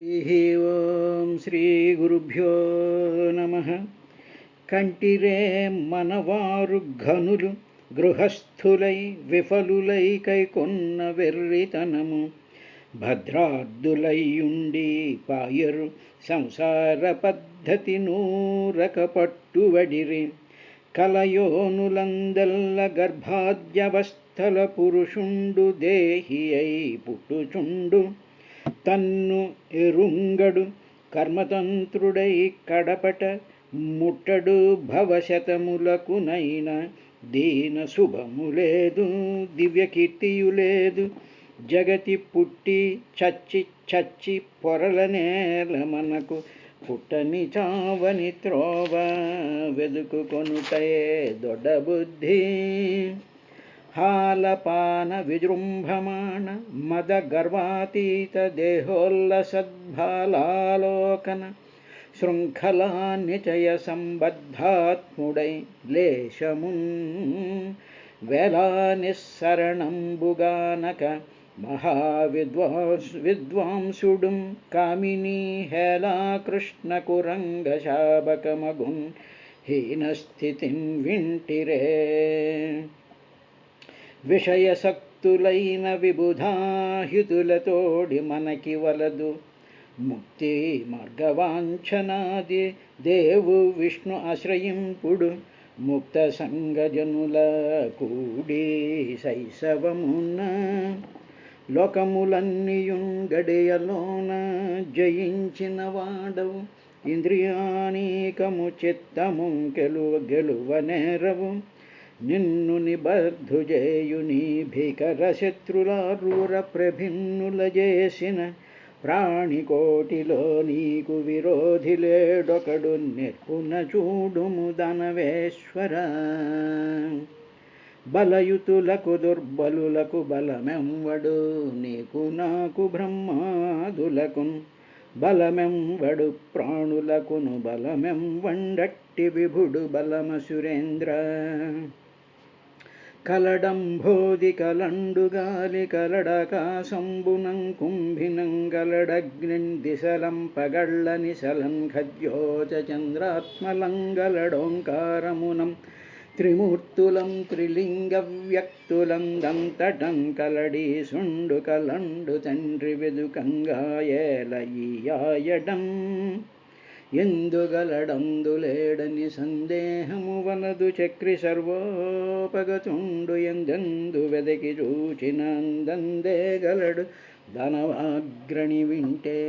ఓం శ్రీ గురుభ్యో నమ. కంటిరే మనవారు ఘనులు గృహస్థులై విఫలులై కైకొన్న వెర్రితనము భద్రాద్దులయ్యుండి పాయరు సంసార పద్ధతి నూరక పట్టువడిరి. కలయోనులందెల్ల గర్భాద్యవస్థల పురుషుండు దేహి అయి పుట్టుచుండు తన్ను ఎరుంగడు కర్మతంత్రుడై కడపట ముట్టడు భవశతములకునైన దీన శుభములేదు దివ్యకీర్తియులేదు. జగతి పుట్టి చచ్చి చచ్చి పొరల నేల మనకు పుట్టని చావని త్రోవ వెదుకుకొనుటయే దొడ్డబుద్ధి. హాలపాన విజృంభమాణ మద గర్వాతీత దేహోల్లసద్భాలాలోకన శృంఖలా నిచయ సంబద్ధాత్ముడై లేశమున్ వేలా నిస్సరణంబుగానక విద్వాంసుడుం కామినీ హేళా కృష్ణ కురంగ శాబకమగున్ హీనస్థితిన్ వింటిరే. విషయసక్తులైన విబుధాహితులతోడి మనకి వలదు ముక్తి మార్గవాంఛనాది దేవు విష్ణు ఆశ్రయింపుడు ముక్త సంగజనుల కూడి శైశవమున లోకములన్నీయుంగడియలోన జయించిన వాడవు ఇంద్రియానీకము చిత్తము గెలువనేరవు. నిన్ను నిబద్ధుజేయుని భీకర శత్రులారూర ప్రభిన్నుల చేసిన ప్రాణికోటిలో నీకు విరోధి లేడొకడు నిర్పున చూడుము దానవేశ్వర. బలయుతులకు దుర్బలులకు బలమెంవడు నీకు నాకు బ్రహ్మాదులకున్ బలమెంవడు ప్రాణులకును బలమెంవండట్టి విభుడు బలమసురేంద్ర. కలడంబోధి కలండుగాలి కలడకాశంబునం కుంభినం గలడగ్నిన్ దిశలం పగళ్ళ నిశలం ఖద్యోచ చంద్రాత్మలంగలడోంకారమునం త్రిమూర్తులం త్రిలింగ వ్యక్తులం దంతటం కలడి సుండు కలండు తండ్రి వెదుకంగాయేలయ్యాయడం ఎందుగలడందులేడని సందేహము వలదు. చక్రి సర్వోపగతుండు ఎందెందు వెదకి చూచినందే గలడు ధనవాగ్రణి వింటే.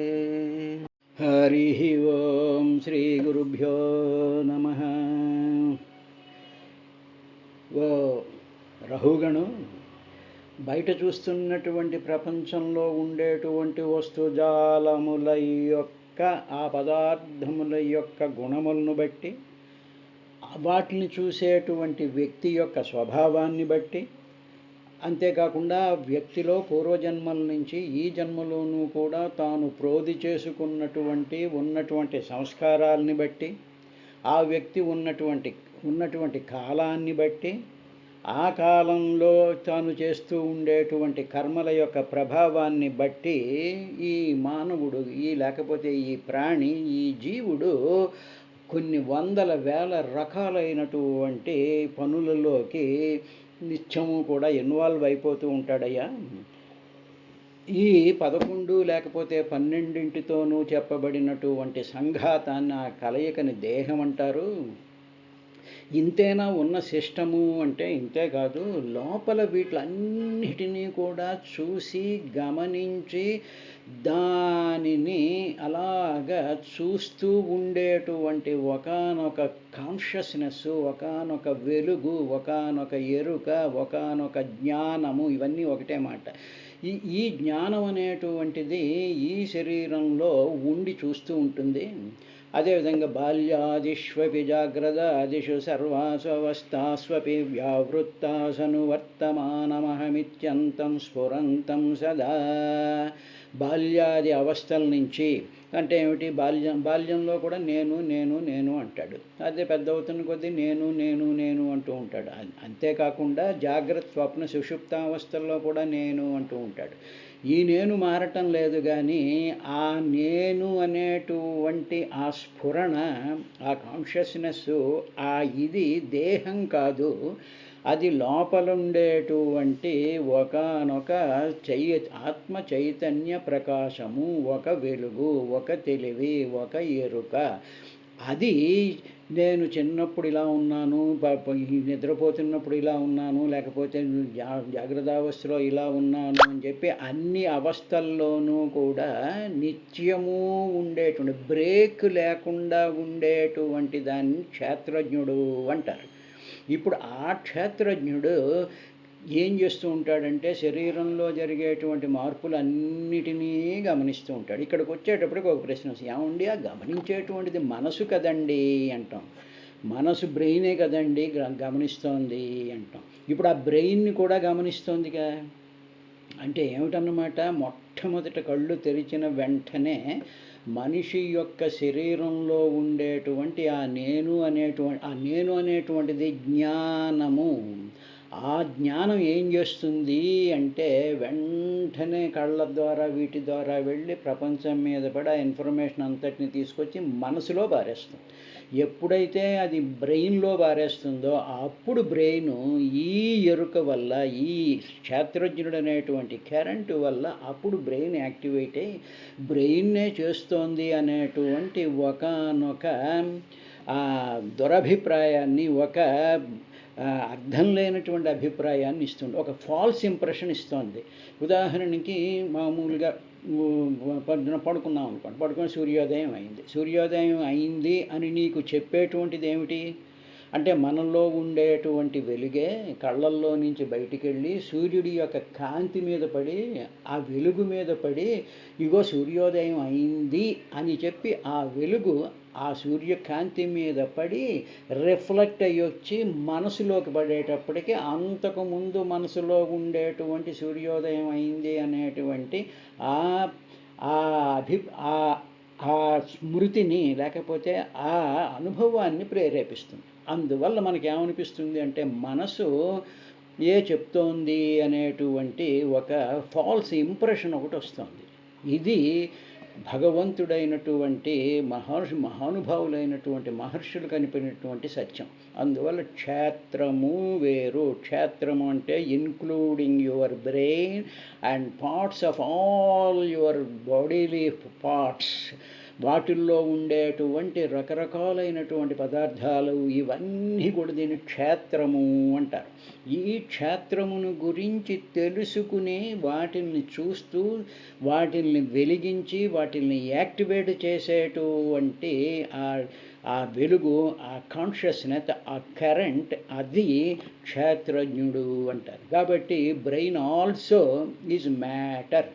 హరి ఓం శ్రీ గురుభ్యో నమ. ఓ రహుగణు, బయట చూస్తున్నటువంటి ప్రపంచంలో ఉండేటువంటి వస్తుజాలముల యొక్క ఆ పదార్థముల యొక్క గుణములను బట్టి, వాటిని చూసేటువంటి వ్యక్తి యొక్క స్వభావాన్ని బట్టి, అంతేకాకుండా వ్యక్తిలో పూర్వజన్మల నుంచి ఈ జన్మలోనూ కూడా తాను ప్రోధి ఉన్నటువంటి సంస్కారాలని బట్టి, ఆ వ్యక్తి ఉన్నటువంటి కాలాన్ని బట్టి, ఆ కాలంలో తాను చేస్తూ ఉండేటువంటి కర్మల యొక్క ప్రభావాన్ని బట్టి ఈ మానవుడు లేకపోతే ఈ ప్రాణి ఈ జీవుడు కొన్ని వందల వేల రకాలైనటువంటి పనులలోకి నిత్యము కూడా ఇన్వాల్వ్ అయిపోతూ ఉంటాడయ్యా. ఈ 11 లేకపోతే 12 చెప్పబడినటువంటి సంఘాతాన్ని, ఆ కలయికని దేహం అంటారు. ఇంతేనా ఉన్న సిస్టము అంటే ఇంతే కాదు, లోపల వీటిలన్నిటినీ కూడా చూసి గమనించి దానిని అలాగా చూస్తూ ఉండేటువంటి ఒకానొక కాన్షియస్నెస్, ఒకానొక వెలుగు, ఒకానొక ఎరుక, ఒకానొక జ్ఞానము, ఇవన్నీ ఒకటే మాట. ఈ జ్ఞానం అనేటువంటిది ఈ శరీరంలో ఉండి చూస్తూ ఉంటుంది. అదేవిధంగా బాల్యాదిష్వపి జాగ్రత్తాదిషు సర్వాస్వస్థాస్వపి వ్యావృత్తాసనువర్తమానమహమిత్యంతం స్ఫురంతం సదా. బాల్యాది అవస్థల నుంచి అంటే ఏమిటి, బాల్యంలో కూడా నేను నేను నేను అంటాడు. అదే పెద్ద అవుతున్న కొద్దీ నేను నేను నేను అంటూ ఉంటాడు. అంతేకాకుండా జాగ్రత్త స్వప్న సుషుప్తావస్థల్లో కూడా నేను అంటూ ఉంటాడు. ఈ నేను మారటం లేదు, కానీ ఆ నేను అనేటువంటి ఆ స్ఫురణ, ఆ కాన్షియస్నెస్, ఆ ఇది దేహం కాదు, అది లోపలుండేటువంటి ఒకానొక ఆత్మ చైతన్య ప్రకాశము, ఒక వెలుగు, ఒక తెలివి, ఒక ఎరుక. అది నేను చిన్నప్పుడు ఇలా ఉన్నాను, నిద్రపోతున్నప్పుడు ఇలా ఉన్నాను, లేకపోతే జాగ్రత్తావస్థలో ఇలా ఉన్నాను అని చెప్పి అన్ని అవస్థల్లోనూ కూడా నిత్యము ఉండేటువంటి, బ్రేక్ లేకుండా ఉండేటువంటి దాన్ని క్షేత్రజ్ఞుడు అంటారు. ఇప్పుడు ఆ క్షేత్రజ్ఞుడు ఏం చేస్తూ ఉంటాడంటే శరీరంలో జరిగేటువంటి మార్పులన్నిటినీ గమనిస్తూ ఉంటాడు. ఇక్కడికి వచ్చేటప్పటికి ఒక ప్రశ్న వస్తుంది, ఏమండి ఆ గమనించేటువంటిది మనసు కదండి అంటాం. మనసు బ్రెయినే కదండి గమనిస్తోంది అంటాం. ఇప్పుడు ఆ బ్రెయిన్ని కూడా గమనిస్తోందిగా అంటే ఏమిటన్నమాట, మొట్టమొదట కళ్ళు తెరిచిన వెంటనే మనిషి యొక్క శరీరంలో ఉండేటువంటి ఆ నేను అనేటువంటిది జ్ఞానము. ఆ జ్ఞానం ఏం చేస్తుంది అంటే వెంటనే కళ్ళ ద్వారా వీటి ద్వారా వెళ్ళి ప్రపంచం మీద పడి ఆ ఇన్ఫర్మేషన్ అంతటిని తీసుకొచ్చి మనసులో పారేస్తుంది. ఎప్పుడైతే అది బ్రెయిన్లో పారేస్తుందో అప్పుడు బ్రెయిన్ ఈ ఎరుక వల్ల, ఈ క్షేత్రజ్ఞుడు అనేటువంటి కరెంటు వల్ల అప్పుడు బ్రెయిన్ యాక్టివేట్ అయ్యి బ్రెయిన్నే చేస్తోంది అనేటువంటి ఒకనొక దురభిప్రాయాన్ని, ఒక అర్థం లేనటువంటి అభిప్రాయాన్ని ఇస్తుంది, ఒక ఫాల్స్ ఇంప్రెషన్ ఇస్తోంది. ఉదాహరణకి మామూలుగా పడుకున్నాం అనుకోండి, పడుకొని సూర్యోదయం అయింది అని నీకు చెప్పేటువంటిది ఏమిటి అంటే మనలో ఉండేటువంటి వెలుగే కళ్ళల్లో నుంచి బయటికి వెళ్ళి సూర్యుడి యొక్క కాంతి మీద పడి, ఆ వెలుగు మీద పడి ఇగో సూర్యోదయం అయింది అని చెప్పి ఆ వెలుగు ఆ సూర్యకాంతి మీద పడి రిఫ్లెక్ట్ అయ్యి వచ్చి మనసులోకి పడేటప్పటికి అంతకుముందు మనసులో ఉండేటువంటి సూర్యోదయం అయింది అనేటువంటి ఆ స్మృతిని, లేకపోతే ఆ అనుభవాన్ని ప్రేరేపిస్తుంది. అందువల్ల మనకి ఏమనిపిస్తుంది అంటే మనసు చెప్తోంది అనేటువంటి ఒక ఫాల్స్ ఇంప్రెషన్ ఒకటి వస్తుంది. ఇది భగవంతుడైనటువంటి మహానుభావులైనటువంటి మహర్షులు కనిపినటువంటి సత్యం. అందువల్ల క్షేత్రము వేరు. క్షేత్రము అంటే including your brain and parts of all your bodily parts, వాటిల్లో ఉండేటువంటి రకరకాలైనటువంటి పదార్థాలు ఇవన్నీ కూడా దీన్ని క్షేత్రము అంటారు. ఈ క్షేత్రమును గురించి తెలుసుకుని వాటిల్ని చూస్తూ వాటిల్ని వెలిగించి వాటిల్ని యాక్టివేట్ చేసేటువంటి ఆ వెలుగు, ఆ కాన్షియస్నెస్, ఆ కరెంట్, అది క్షేత్రజ్ఞుడు అంటారు. కాబట్టి బ్రెయిన్ ఆల్సో ఈజ్ మ్యాటర్.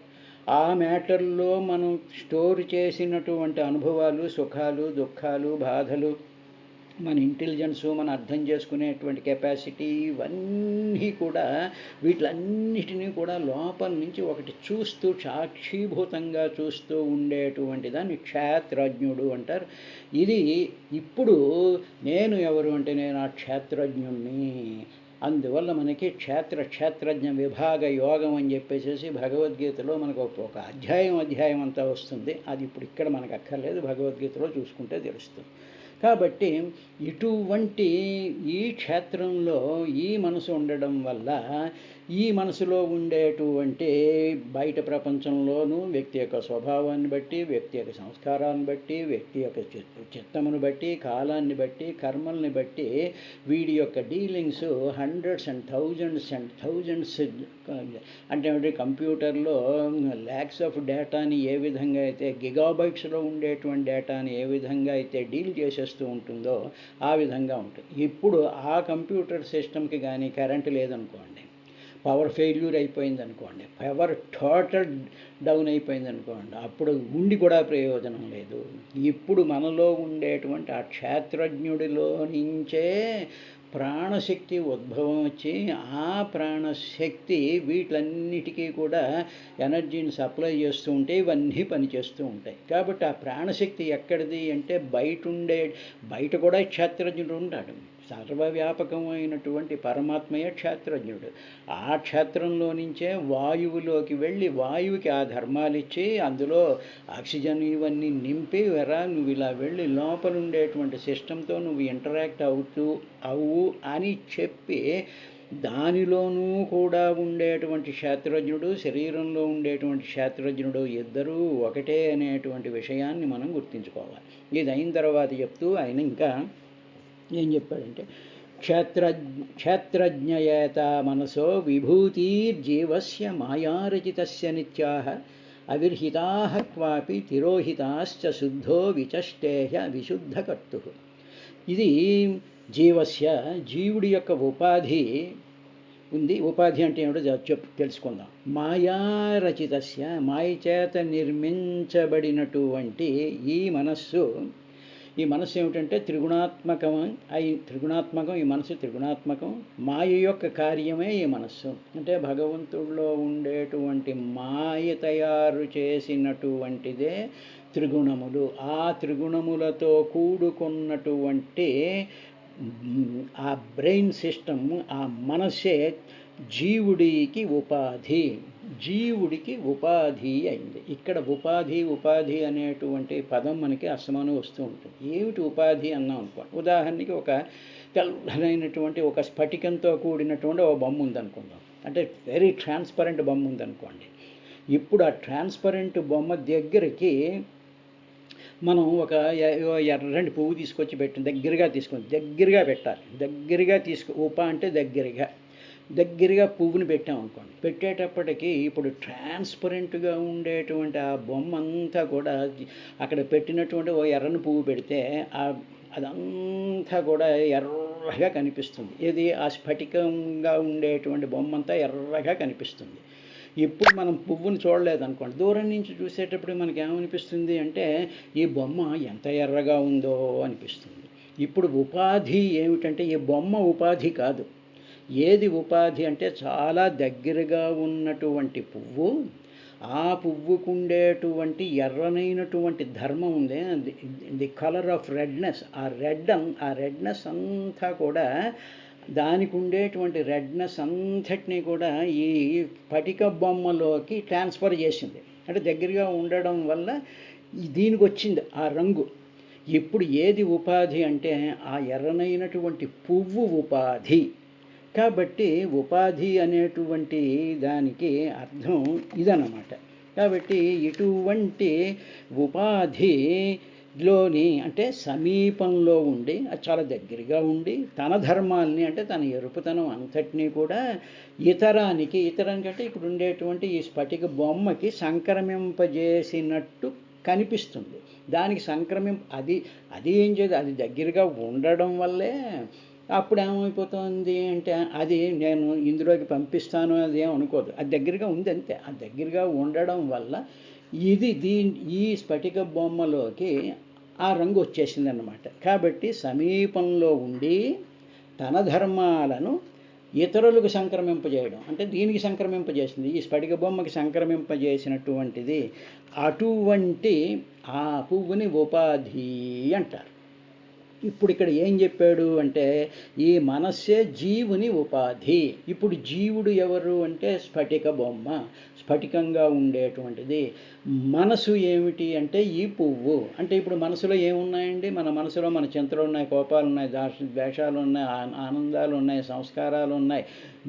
ఆ మ్యాటర్లో మనం స్టోర్ చేసినటువంటి అనుభవాలు, సుఖాలు, దుఃఖాలు, బాధలు, మన ఇంటెలిజెన్సు, మన అర్థం చేసుకునేటువంటి కెపాసిటీ, ఇవన్నీ కూడా వీటిలన్నిటినీ కూడా లోపల నుంచి ఒకటి చూస్తూ సాక్షీభూతంగా చూస్తూ ఉండేటువంటి దాన్ని క్షేత్రజ్ఞుడు అంటారు. ఇది ఇప్పుడు నేను ఎవరు అంటే నేను ఆ క్షేత్రజ్ఞుణ్ణి. అందువల్ల మనకి క్షేత్రజ్ఞ విభాగ యోగం అని చెప్పేసి భగవద్గీతలో మనకు ఒక అధ్యాయం అంతా వస్తుంది. అది ఇప్పుడు ఇక్కడ మనకు అక్కర్లేదు, భగవద్గీతలో చూసుకుంటే తెలుస్తుంది. కాబట్టి ఇటువంటి ఈ క్షేత్రంలో ఈ మనసు ఉండడం వల్ల ఈ మనసులో ఉండేటువంటి బయట ప్రపంచంలోనూ వ్యక్తి యొక్క స్వభావాన్ని బట్టి, వ్యక్తి యొక్క సంస్కారాన్ని బట్టి, వ్యక్తి యొక్క చిత్తమును బట్టి, కాలాన్ని బట్టి, కర్మల్ని బట్టి వీడి యొక్క డీలింగ్స్ హండ్రెడ్స్ అండ్ థౌజండ్స్ అంటే కంప్యూటర్లో ల్యాక్స్ ఆఫ్ డేటాని ఏ విధంగా అయితే, గిగాబైట్స్లో ఉండేటువంటి డేటాని ఏ విధంగా అయితే డీల్ చేసేస్తూ ఉంటుందో ఆ విధంగా ఉంటుంది. ఇప్పుడు ఆ కంప్యూటర్ సిస్టమ్కి కానీ కరెంటు లేదనుకోండి, పవర్ ఫెయిల్యూర్ అయిపోయింది అనుకోండి, పవర్ టోటల్ డౌన్ అయిపోయింది అనుకోండి, అప్పుడు ఉండి కూడా ప్రయోజనం లేదు. ఇప్పుడు మనలో ఉండేటువంటి ఆ క్షేత్రజ్ఞుడిలో నుంచే ప్రాణశక్తి ఉద్భవం వచ్చి ఆ ప్రాణశక్తి వీటన్నిటికీ కూడా ఎనర్జీని సప్లై చేస్తూ ఉంటే ఇవన్నీ పనిచేస్తూ ఉంటాయి. కాబట్టి ఆ ప్రాణశక్తి ఎక్కడిది అంటే బయట కూడా క్షేత్రజ్ఞుడు ఉంటాడు. సర్వవ్యాపకమైనటువంటి పరమాత్మయే క్షేత్రజ్ఞుడు. ఆ క్షేత్రంలో నుంచే వాయువులోకి వెళ్ళి వాయువుకి ఆ ధర్మాలు ఇచ్చి అందులో ఆక్సిజన్ ఇవన్నీ నింపి నువ్వు ఇలా వెళ్ళి లోపల ఉండేటువంటి సిస్టంతో నువ్వు ఇంటరాక్ట్ అవు అని చెప్పి దానిలోనూ కూడా ఉండేటువంటి క్షేత్రజ్ఞుడు, శరీరంలో ఉండేటువంటి క్షేత్రజ్ఞుడు ఇద్దరూ ఒకటే అనేటువంటి విషయాన్ని మనం గుర్తుంచుకోవాలి. ఇది అయిన తర్వాత చెప్తూ ఆయన ఇంకా ఏం చెప్పాడంటే, క్షేత్రజ్ఞయేత మనసో విభూతిర్జీవస్య మాయారచితస్య నిత్యాః అవిర్హితాః క్వాపి తిరోహితాశ్చ శుద్ధో విచష్టేహ విశుద్ధకర్తుః. ఇది జీవస్య, జీవుడి యొక్క ఉపాధి ఉంది. ఉపాధి అంటే ఏమిటో తెలుసుకుందాం. మాయారచితస్య, మాయ చేత నిర్మించబడినటువంటి ఈ మనస్సు ఏమిటంటే త్రిగుణాత్మకం. ఈ మనస్సు త్రిగుణాత్మకం. మాయ యొక్క కార్యమే ఈ మనస్సు. అంటే భగవంతుడిలో ఉండేటువంటి మాయ తయారు చేసినటువంటిదే త్రిగుణములు. ఆ త్రిగుణములతో కూడుకున్నటువంటి ఆ బ్రెయిన్ సిస్టమ్, ఆ మనసే జీవుడికి ఉపాధి అయింది. ఇక్కడ ఉపాధి అనేటువంటి పదం మనకి అసమానం వస్తూ ఉంటుంది. ఏమిటి ఉపాధి అన్నాం అనుకోండి. ఉదాహరణకి ఒక తెల్లనైనటువంటి ఒక స్ఫటికంతో కూడినటువంటి ఒక బొమ్మ ఉందనుకుందాం. అంటే వెరీ ట్రాన్స్పరెంట్ బొమ్మ ఉందనుకోండి. ఇప్పుడు ఆ ట్రాన్స్పరెంట్ బొమ్మ దగ్గరికి మనం ఒక ఎర్రటి పువ్వు తీసుకొచ్చి దగ్గరగా పెట్టాలి. దగ్గరగా అంటే దగ్గరగా పువ్వుని పెట్టామనుకోండి. పెట్టేటప్పటికి ఇప్పుడు ట్రాన్స్పరెంట్గా ఉండేటువంటి ఆ బొమ్మ అంతా కూడా అక్కడ పెట్టినటువంటి ఓ ఎర్రని పువ్వు పెడితే అదంతా కూడా ఎర్రగా కనిపిస్తుంది. ఇది ఆ స్ఫటికంగా ఉండేటువంటి బొమ్మ అంతా ఎర్రగా కనిపిస్తుంది. ఇప్పుడు మనం పువ్వుని చూడలేదనుకోండి, దూరం నుంచి చూసేటప్పుడు మనకి ఏమనిపిస్తుంది అంటే ఈ బొమ్మ ఎంత ఎర్రగా ఉందో అనిపిస్తుంది. ఇప్పుడు ఉపాధి ఏమిటంటే ఈ బొమ్మ ఉపాధి కాదు. ఏది ఉపాధి అంటే చాలా దగ్గరగా ఉన్నటువంటి పువ్వు, ఆ పువ్వుకుండేటువంటి ఎర్రనైనటువంటి ధర్మం ఉంది, ది కలర్ ఆఫ్ రెడ్నెస్. ఆ రెడ్నెస్ అంతా కూడా, దానికి ఉండేటువంటి రెడ్నెస్ అంతటినీ కూడా ఈ స్ఫటిక బొమ్మలోకి ట్రాన్స్ఫర్ చేసింది. అంటే దగ్గరగా ఉండడం వల్ల దీనికి వచ్చింది ఆ రంగు. ఇప్పుడు ఏది ఉపాధి అంటే ఆ ఎర్రనైనటువంటి పువ్వు ఉపాధి. కాబట్టి ఉపాధి అనేటువంటి దానికి అర్థం ఇదన్నమాట. కాబట్టి ఇటువంటి ఉపాధిలోని అంటే సమీపంలో ఉండి, అది చాలా దగ్గరగా ఉండి, తన ధర్మాల్ని అంటే తన ఎరుపుతనం అంతటినీ కూడా ఇతరానికి అంటే ఇప్పుడు ఉండేటువంటి ఈ స్ఫటిక బొమ్మకి సంక్రమింపజేసినట్టు కనిపిస్తుంది. దానికి అది ఏం చేయదు, అది దగ్గరగా ఉండడం వల్లే అప్పుడు ఏమైపోతుంది అంటే అది నేను ఇందులోకి పంపిస్తాను అది ఏమనుకోదు, అది దగ్గరగా ఉంది అంతే. అది దగ్గరగా ఉండడం వల్ల ఈ స్ఫటిక బొమ్మలోకి ఆ రంగు వచ్చేసింది అన్నమాట. కాబట్టి సమీపంలో ఉండి తన ధర్మాలను ఇతరులకు సంక్రమింపజేయడం అంటే దీనికి సంక్రమింపజేసింది, ఈ స్ఫటిక బొమ్మకి సంక్రమింపజేసినటువంటిది. అటువంటి ఆ పువ్వుని ఉపాధి అంటారు. ఇప్పుడు ఇక్కడ ఏం చెప్పాడు అంటే ఈ మనస్సే జీవుని ఉపాధి. ఇప్పుడు జీవుడు ఎవరు అంటే స్ఫటిక బొమ్మ, స్ఫటికంగా ఉండేటువంటిది. మనసు ఏమిటి అంటే ఈ పువ్వు. అంటే ఇప్పుడు మనసులో ఏమున్నాయండి? మన మనసులో మన చింతలు ఉన్నాయి, కోపాలు ఉన్నాయి, ద్వేషాలు ఉన్నాయి, ఆనందాలు ఉన్నాయి, సంస్కారాలు ఉన్నాయి,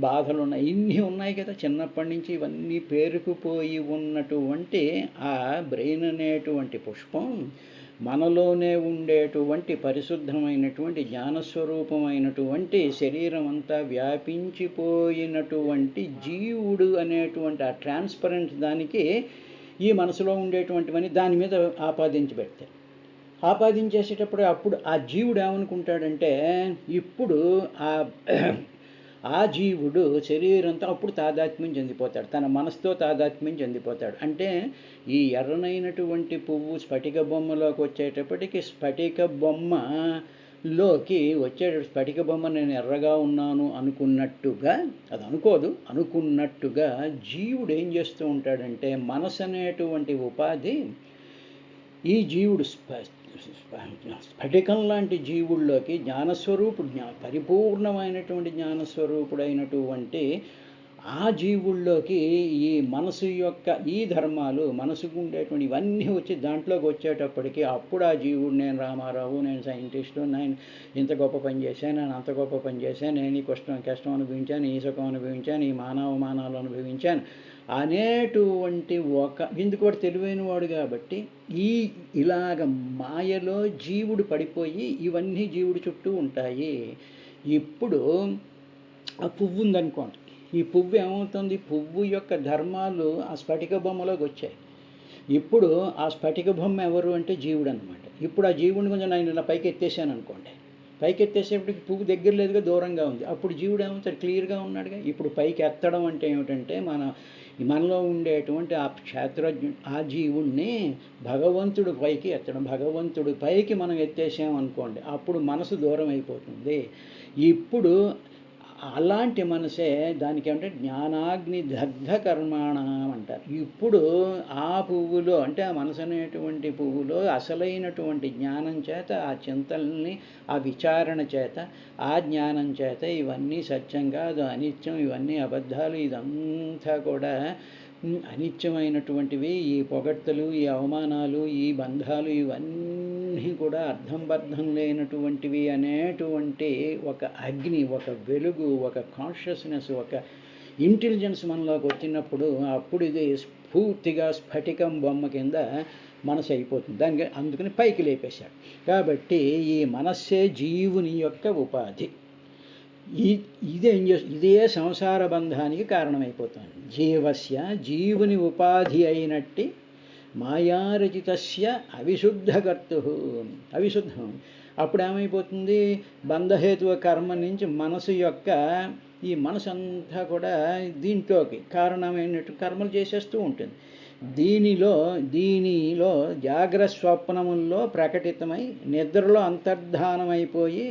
బాధలు ఉన్నాయి, ఇన్ని ఉన్నాయి కదా. చిన్నప్పటి నుంచి ఇవన్నీ పేరుకుపోయి ఉన్నటువంటి ఆ బ్రెయిన్ అనేటువంటి పుష్పం మనలోనే ఉండేటువంటి పరిశుద్ధమైనటువంటి జ్ఞానస్వరూపమైనటువంటి శరీరం అంతా వ్యాపించిపోయినటువంటి జీవుడు అనేటువంటి ఆ ట్రాన్స్పరెంట్ దానికి ఈ మనసులో ఉండేటువంటివన్నీ దాని మీద ఆపాదించేసేటప్పుడు అప్పుడు ఆ జీవుడు ఏమనుకుంటాడంటే ఇప్పుడు ఆ జీవుడు శరీరంతో అప్పుడు తాదాత్మ్యం చెందిపోతాడు, తన మనసుతో తాదాత్మ్యం చెందిపోతాడు. అంటే ఈ ఎర్రనైనటువంటి పువ్వు స్ఫటిక బొమ్మలోకి వచ్చేటప్పటికి స్ఫటిక బొమ్మ నేను ఎర్రగా ఉన్నాను అనుకున్నట్టుగా, అది అనుకున్నట్టుగా జీవుడు ఏం చేస్తూ ఉంటాడంటే మనసు అనేటువంటి ఉపాధి ఈ జీవుడు స్ఫటికం లాంటి జీవుల్లోకి జ్ఞానస్వరూపుడు పరిపూర్ణమైనటువంటి జ్ఞానస్వరూపుడైనటువంటి ఆ జీవుల్లోకి ఈ మనసు యొక్క ఈ ధర్మాలు మనసుకు ఉండేటువంటి ఇవన్నీ వచ్చి దాంట్లోకి వచ్చేటప్పటికి అప్పుడు ఆ జీవుడు నేను రామారావు, నేను సైంటిస్టు, నేను ఇంత గొప్ప పని చేశాను, నేను అంత గొప్ప పని చేశాను, నేను ఈ కష్టం అనుభవించాను, ఈ సుఖం అనుభవించాను, ఈ మానాలు అనుభవించాను అనేటువంటి ఇందుకు కూడా తెలివైన వాడు కాబట్టి ఇలాగ మాయలో జీవుడు పడిపోయి ఇవన్నీ జీవుడి చుట్టూ ఉంటాయి. ఇప్పుడు ఆ పువ్వు ఉందనుకోండి, ఈ పువ్వు ఏమవుతుంది, పువ్వు యొక్క ధర్మాలు ఆ స్ఫటిక బొమ్మలోకి వచ్చాయి. ఇప్పుడు ఆ స్ఫటిక బొమ్మ ఎవరు అంటే జీవుడు అనమాట. ఇప్పుడు ఆ జీవుడిని కొంచెం నేను ఇలా పైకి ఎత్తేసాను అనుకోండి, పైకి ఎత్తేసేపటికి పువ్వు దగ్గర లేదుగా, దూరంగా ఉంది. అప్పుడు జీవుడు ఏమవుతాడు, క్లియర్గా ఉన్నాడుగా. ఇప్పుడు పైకి ఎత్తడం అంటే ఏమిటంటే మనలో ఉండేటువంటి ఆ క్షేత్రజ్ఞుడు ఆ జీవుణ్ణి భగవంతుడు పైకి ఎత్తడం. భగవంతుడు పైకి మనం ఎత్తేసామనుకోండి, అప్పుడు మనసు దూరం అయిపోతుంది. ఇప్పుడు అలాంటి మనసే దానికి ఏమంటే జ్ఞానాగ్ని దగ్ధ కర్మాణం అంటారు. ఇప్పుడు ఆ పువ్వులో అంటే ఆ మనసు అనేటువంటి పువ్వులో అసలైనటువంటి జ్ఞానం చేత, ఆ చింతల్ని, ఆ విచారణ చేత, ఆ జ్ఞానం చేత ఇవన్నీ సత్యం కాదు, అనిత్యం, ఇవన్నీ అబద్ధాలు, ఇదంతా కూడా అనిత్యమైనటువంటివి, ఈ పొగడ్తలు, ఈ అవమానాలు, ఈ బంధాలు ఇవన్నీ కూడా అర్థం లేనటువంటివి అనేటువంటి ఒక అగ్ని, ఒక వెలుగు, ఒక కాన్షియస్నెస్, ఒక ఇంటెలిజెన్స్ మనలోకి వచ్చినప్పుడు అప్పుడు ఇది పూర్తిగా స్ఫటికం బొమ్మ కింద మనసు అయిపోతుంది. అందుకని పైకి లేపేశాడు. కాబట్టి ఈ మనస్సే జీవుని యొక్క ఉపాధి. ఇదే సంసార బంధానికి కారణమైపోతుంది. జీవస్య జీవుని ఉపాధి అయినట్టి మాయారచితస్య అవిశుద్ధకర్తు అవిశుద్ధం. అప్పుడు ఏమైపోతుంది, బంధహేతువ కర్మ నుంచి మనసు యొక్క ఈ మనసు అంతా కూడా దీంట్లోకి కారణమైనట్టు కర్మలు చేసేస్తూ ఉంటుంది. దీనిలో జాగ్రత్త స్వప్నముల్లో ప్రకటితమై నిద్రలో అంతర్ధానమైపోయి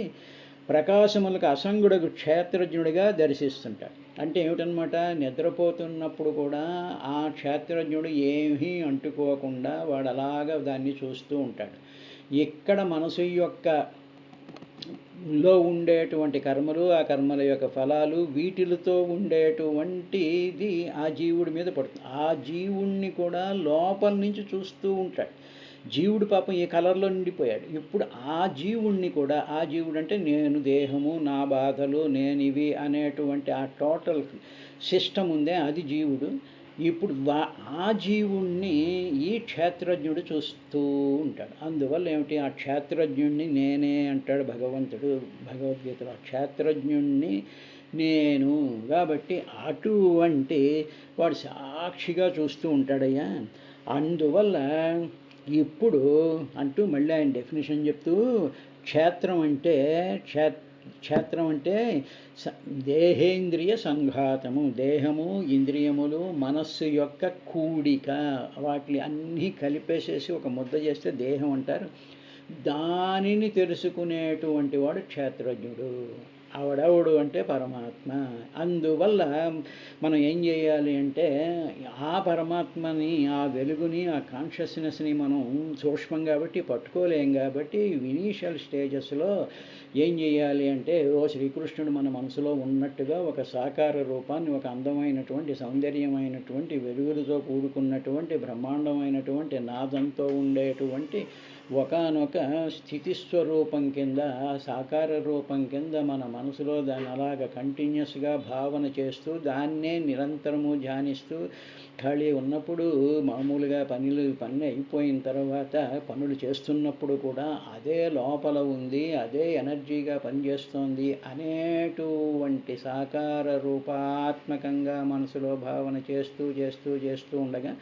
ప్రకాశములకు అసంగుడకు క్షేత్రజ్ఞుడిగా దర్శిస్తుంటాడు. అంటే ఏమిటనమాట, నిద్రపోతున్నప్పుడు కూడా ఆ క్షేత్రజ్ఞుడు ఏమీ అంటుకోకుండా వాడు అలాగా దాన్ని చూస్తూ ఉంటాడు. ఇక్కడ మనసు యొక్క లో ఉండేటువంటి కర్మలు, ఆ కర్మల యొక్క ఫలాలు, వీటిలతో ఉండేటువంటిది ఆ జీవుడి మీద పడుతుంది. ఆ జీవుణ్ణి కూడా లోపల నుంచి చూస్తూ ఉంటాడు. జీవుడు పాపం ఈ కలర్లో నిండిపోయాడు. ఇప్పుడు ఆ జీవుణ్ణి కూడా, ఆ జీవుడు అంటే నేను దేహము, నా బాధలు, నేను ఇవి అనేటువంటి ఆ టోటల్ సిస్టమ్ ఉందే అది జీవుడు. ఇప్పుడు ఆ జీవుణ్ణి ఈ క్షేత్రజ్ఞుడు చూస్తూ ఉంటాడు. అందువల్ల ఏమిటి, ఆ క్షేత్రజ్ఞుణ్ణి నేనే అంటాడు భగవంతుడు భగవద్గీతలో. ఆ క్షేత్రజ్ఞుణ్ణి నేను కాబట్టి అటువంటి వాడు సాక్షిగా చూస్తూ ఉంటాడయ్యా. అందువల్ల ఇప్పుడు అంటూ మళ్ళీ ఆయన డెఫినేషన్ చెప్తూ, క్షేత్రం అంటే దేహేంద్రియ సంఘాతము, దేహము, ఇంద్రియములు, మనస్సు యొక్క కూడిక, వాటిని అన్నీ కలిపేసేసి ఒక ముద్ద చేస్తే దేహం అంటారు. దానిని తెలుసుకునేటువంటి వాడు క్షేత్రజ్ఞుడు. ఆవిడెవడు అంటే పరమాత్మ. అందువల్ల మనం ఏం చేయాలి అంటే ఆ పరమాత్మని, ఆ వెలుగుని, ఆ కాన్షియస్నెస్ని మనం సూక్ష్మం కాబట్టి పట్టుకోలేం. కాబట్టి ఇనీషియల్ స్టేజెస్లో ఏం చేయాలి అంటే శ్రీకృష్ణుడు మన మనసులో ఉన్నట్టుగా ఒక సాకార రూపాన్ని, ఒక అందమైనటువంటి సౌందర్యమైనటువంటి వెలుగులతో కూడుకున్నటువంటి బ్రహ్మాండమైనటువంటి నాదంతో ఉండేటువంటి ఒకానొక స్థితిస్వరూపం కింద, సాకార రూపం కింద మన మనసులో దాన్ని అలాగ కంటిన్యూస్గా భావన చేస్తూ దాన్నే నిరంతరము ధ్యానిస్తూ ఖాళీ ఉన్నప్పుడు మామూలుగా పనులు అయిపోయిన తర్వాత పనులు చేస్తున్నప్పుడు కూడా అదే లోపల ఉంది, అదే ఎనర్జీగా పనిచేస్తోంది అనేటువంటి సాకార రూపాత్మకంగా మనసులో భావన చేస్తూ ఉండగా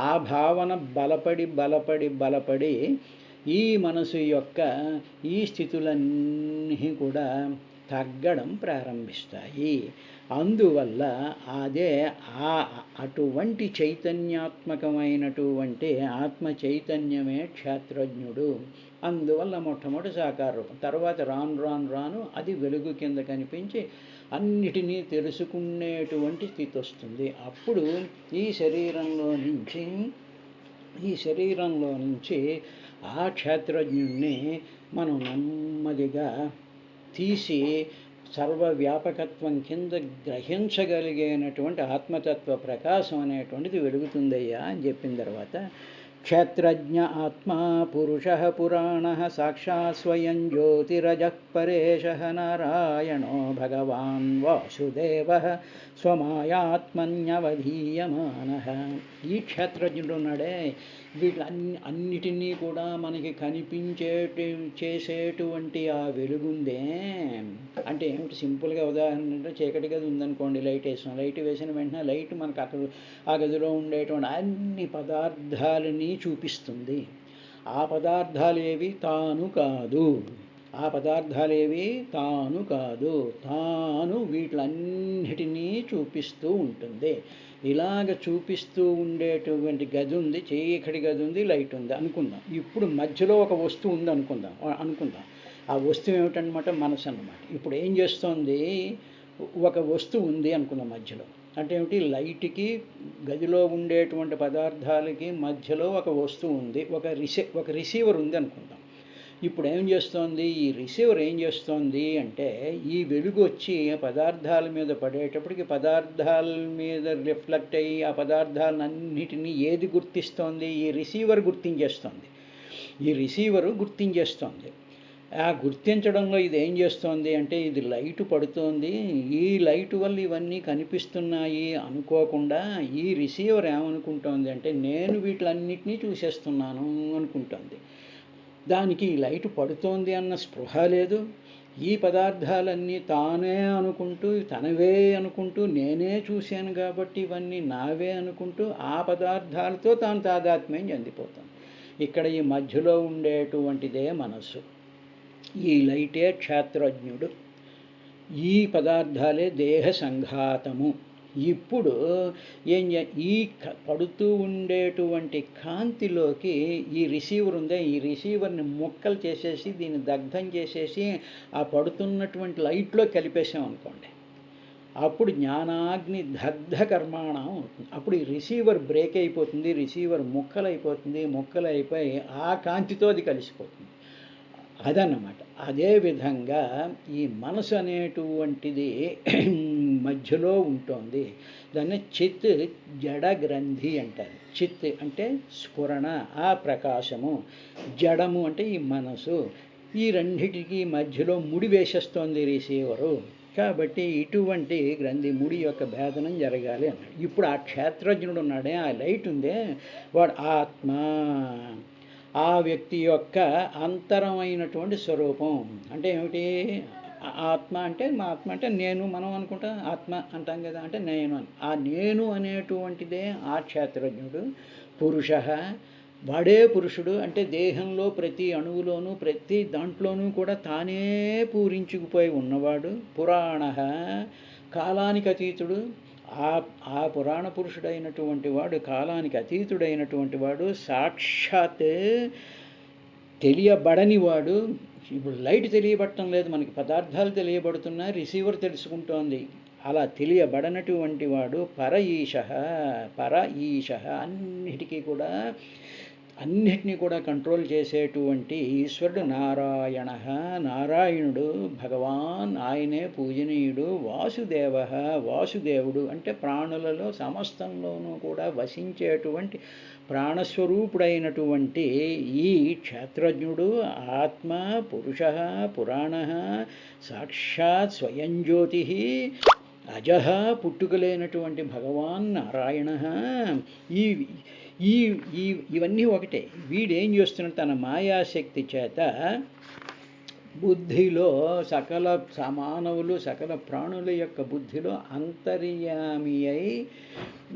ఆ భావన బలపడి ఈ మనసు యొక్క ఈ స్థితులన్నీ కూడా తగ్గడం ప్రారంభిస్తాయి. అందువల్ల అదే అటువంటి చైతన్యాత్మకమైనటువంటి ఆత్మ చైతన్యమే క్షేత్రజ్ఞుడు. అందువల్ల మొట్టమొదటి సాకార రూపం, తర్వాత రాను అది వెలుగు కింద కనిపించి అన్నిటినీ తెలుసుకునేటువంటి స్థితి వస్తుంది. అప్పుడు ఈ శరీరంలో నుంచి ఈ శరీరంలో నుంచి ఆ క్షేత్రజ్ఞుణ్ణి మనం నెమ్మదిగా తీసి సర్వవ్యాపకత్వం కింద గ్రహించగలిగేనటువంటి ఆత్మతత్వ ప్రకాశం అనేటువంటిది వెలుగుతుందయ్యా అని చెప్పిన తర్వాత, క్షేత్రజ్ఞ ఆత్మా పురుష పురాణ సాక్షాత్ స్వయం జ్యోతిరజః పరేశః నారాయణో భగవాన్ వాసుదేవ స్వమాయాత్మన్యవధీయమానః. ఈ క్షేత్రజ్ఞుడు ఉన్నాడే, వీటన్నిటినీ కూడా మనకి చేసేటువంటి ఆ వెలుగుందే. అంటే ఏమిటి? సింపుల్గా ఉదాహరణ అంటే, చీకటి గది ఉందనుకోండి, లైట్ వేసాం, లైట్ వేసిన వెంటనే లైట్ మనకు అక్కడ ఆ గదిలో ఉండేటువంటి అన్ని పదార్థాలని చూపిస్తుంది. ఆ పదార్థాలేవి తాను కాదు, ఆ పదార్థాలేవి తాను కాదు, తాను వీటిలన్నిటినీ చూపిస్తూ ఉంటుంది. ఇలాగ చూపిస్తూ ఉండేటువంటి గది ఉంది, చీకటి గది ఉంది, లైట్ ఉంది అనుకుందాం. ఇప్పుడు మధ్యలో ఒక వస్తువు ఉంది అనుకుందాం. ఆ వస్తువు ఏమిటనమాట? మనసు అన్నమాట. ఇప్పుడు ఏం చేస్తోంది? ఒక వస్తువు ఉంది అనుకుందాం మధ్యలో. అంటే ఏమిటి? లైట్కి గదిలో ఉండేటువంటి పదార్థాలకి మధ్యలో ఒక వస్తువు ఉంది, ఒక రిసీవర్ ఉంది అనుకుందాం. ఇప్పుడు ఏం చేస్తోంది? ఈ రిసీవర్ ఏం చేస్తోంది అంటే, ఈ వెలుగు వచ్చి పదార్థాల మీద పడేటప్పటికి పదార్థాల మీద రిఫ్లెక్ట్ అయ్యి ఆ పదార్థాలన్నిటినీ ఏది గుర్తిస్తోంది? ఈ రిసీవర్ గుర్తించేస్తోంది. ఈ రిసీవరు గుర్తించేస్తోంది. ఆ గుర్తించడంలో ఇది ఏం చేస్తోంది అంటే, ఇది లైటు పడుతోంది, ఈ లైటు వల్ల ఇవన్నీ కనిపిస్తున్నాయి అనుకోకుండా ఈ రిసీవర్ ఏమనుకుంటోంది అంటే, నేను వీటిలన్నిటినీ చూసేస్తున్నాను అనుకుంటోంది. దానికి ఈ లైటు పడుతోంది అన్న స్పృహ లేదు. ఈ పదార్థాలన్నీ తానే అనుకుంటూ, తనవే అనుకుంటూ, నేనే చూశాను కాబట్టి ఇవన్నీ నావే అనుకుంటూ ఆ పదార్థాలతో తాను తాదాత్మ్యం చెందిపోతుంది. ఇక్కడ ఈ మధ్యలో ఉండేటువంటిదే మనస్సు. ఈ లైటే క్షేత్రజ్ఞుడు, ఈ పదార్థాలే దేహ సంఘాతము. ఇప్పుడు ఈ పడుతూ ఉండేటువంటి కాంతిలోకి ఈ రిసీవర్ ఉందే, ఈ రిసీవర్ని ముక్కలు చేసేసి దీన్ని దగ్ధం చేసేసి ఆ పడుతున్నటువంటి లైట్లో కలిపేసాం అనుకోండి, అప్పుడు జ్ఞానాగ్ని దగ్ధ కర్మాణం అవుతుంది. అప్పుడు ఈ రిసీవర్ బ్రేక్ అయిపోతుంది, రిసీవర్ ముక్కలైపోతుంది, ముక్కలైపోయి ఆ కాంతితో అది కలిసిపోతుంది. అదన్నమాట. అదేవిధంగా ఈ మనసు అనేటువంటిది మధ్యలో ఉంటుంది. దాన్ని చిత్ జడ గ్రంథి అంటారు. చిత్ అంటే స్ఫురణ, ఆ ప్రకాశము. జడము అంటే ఈ మనసు. ఈ రెండిటికి మధ్యలో ముడి వేసేస్తోంది రిసీవరు. కాబట్టి ఇటువంటి గ్రంథి ముడి యొక్క భేదనం జరగాలి అన్నాడు. ఇప్పుడు ఆ క్షేత్రజ్ఞుడు ఉన్నాడే, ఆ లైట్ ఉందే, వాడు ఆత్మ. ఆ వ్యక్తి యొక్క అంతరమైనటువంటి స్వరూపం. అంటే ఏమిటి? ఆత్మ అంటే, మా ఆత్మ అంటే నేను, మనం అనుకుంటాం ఆత్మ అంటాం కదా, అంటే నేను అని. ఆ నేను అనేటువంటిదే ఆ క్షేత్రజ్ఞుడు. పురుష, వాడే పురుషుడు. అంటే దేహంలో ప్రతి అణువులోనూ ప్రతి దాంట్లోనూ కూడా తానే పూరించుకుపోయి ఉన్నవాడు. పురాణ, కాలానికి అతీతుడు. ఆ పురాణ పురుషుడైనటువంటి వాడు, కాలానికి అతీతుడైనటువంటి వాడు, సాక్షాత్ తెలియబడని వాడు. ఇప్పుడు లైట్ తెలియబడటం లేదు మనకి, పదార్థాలు తెలియబడుతున్నా, రిసీవర్ తెలుసుకుంటోంది. అలా తెలియబడనటువంటి వాడు పర ఈశ. అన్నిటినీ కూడా కంట్రోల్ చేసేటువంటి ఈశ్వరుడు నారాయణుడు భగవాన్. ఆయనే పూజనీయుడు. వాసుదేవుడు అంటే ప్రాణులలో సమస్తంలోనూ కూడా వసించేటువంటి ప్రాణస్వరూపుడైనటువంటి ఈ క్షేత్రజ్ఞుడు ఆత్మ, పురుష, పురాణ, సాక్షాత్ స్వయం జ్యోతి, అజః పుట్టుకలేనటువంటి భగవాన్ నారాయణ. ఇవన్నీ ఒకటే. వీడేం చేస్తున్నాడు? తన మాయాశక్తి చేత బుద్ధిలో సకల ప్రాణుల యొక్క బుద్ధిలో అంతర్యామి అయి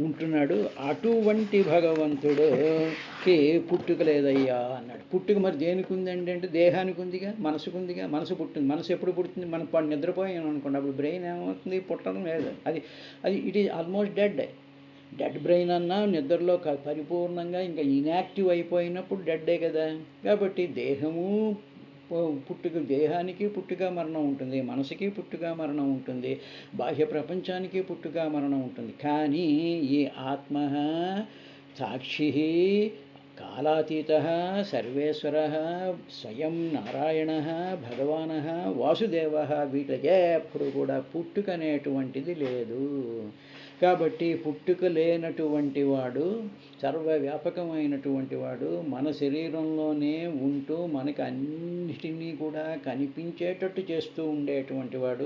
ఉంటున్నాడు. అటువంటి భగవంతుడికి పుట్టుక లేదయ్యా అన్నాడు. పుట్టుక మరి దేనికి ఉందండి అంటే, దేహానికి ఉందిగా, మనసుకు ఉందిగా. మనసు పుట్టింది. మనసు ఎప్పుడు పుడుతుంది? మనం నిద్రపోయాను అనుకోండి, అప్పుడు బ్రెయిన్ ఏమవుతుంది? పుట్టడం లేదు. అది it is almost dead brain అన్నా నిద్రలో పరిపూర్ణంగా ఇంకా ఇన్యాక్టివ్ అయిపోయినప్పుడు డెడ్డే కదా. కాబట్టి దేహానికి పుట్టుక మరణం ఉంటుంది, మనసుకి పుట్టుక మరణం ఉంటుంది, బాహ్య ప్రపంచానికి పుట్టుక మరణం ఉంటుంది. కానీ ఈ ఆత్మ సాక్షి కాలాతీతः సర్వేశ్వరः స్వయం నారాయణः భగవానः వాసుదేవः వీటికే ఎప్పుడు కూడా పుట్టుక అనేటువంటిది లేదు. కాబట్టి పుట్టుక లేనటువంటి వాడు, సర్వవ్యాపకమైనటువంటి వాడు, మన శరీరంలోనే ఉంటూ మనకు అన్నిటినీ కూడా కనిపించేటట్టు చేస్తూ ఉండేటువంటి వాడు,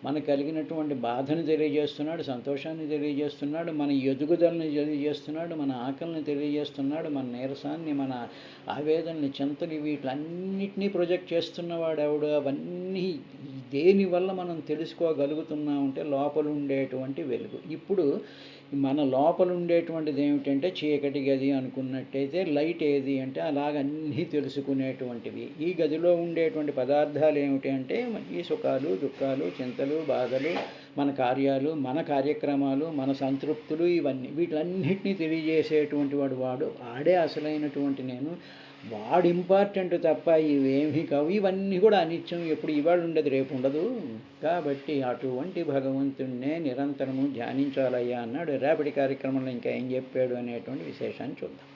మనకు కలిగినటువంటి బాధను తెలియజేస్తున్నాడు, సంతోషాన్ని తెలియజేస్తున్నాడు, మన ఎదుగుదలని తెలియజేస్తున్నాడు, మన ఆకలిని తెలియజేస్తున్నాడు, మన నీరసాన్ని, మన ఆవేదనని, చింతని, వీటిలన్నిటినీ ప్రొజెక్ట్ చేస్తున్నవాడు ఎవడు? అవన్నీ దేనివల్ల మనం తెలుసుకోగలుగుతున్నామంటే లోపల ఉండేటువంటి వెలుగు. ఇప్పుడు మన లోపల ఉండేటువంటిది ఏమిటంటే చీకటి గది అనుకున్నట్టయితే లైట్ ఏది అంటే అలాగన్నీ తెలుసుకునేటువంటివి. ఈ గదిలో ఉండేటువంటి పదార్థాలు ఏమిటి అంటే ఈ సుఖాలు, దుఃఖాలు, చింతలు, బాధలు, మన కార్యాలు, మన కార్యక్రమాలు, మన సంతృప్తులు, ఇవన్నీ వీటన్నిటినీ తెలియజేసేటువంటి వాడు ఆడే అసలైనటువంటి నేను. వాడు ఇంపార్టెంట్ తప్ప ఇవేమీ కావు. ఇవన్నీ కూడా అనిత్యం, ఎప్పుడు ఇవాళ ఉండదు, రేపు ఉండదు. కాబట్టి అటువంటి భగవంతుణ్ణే నిరంతరము ధ్యానించాలయ్యా అన్నాడు. రేపటి కార్యక్రమంలో ఇంకా ఏం చెప్పాడు అనేటువంటి విశేషాన్ని చూద్దాం.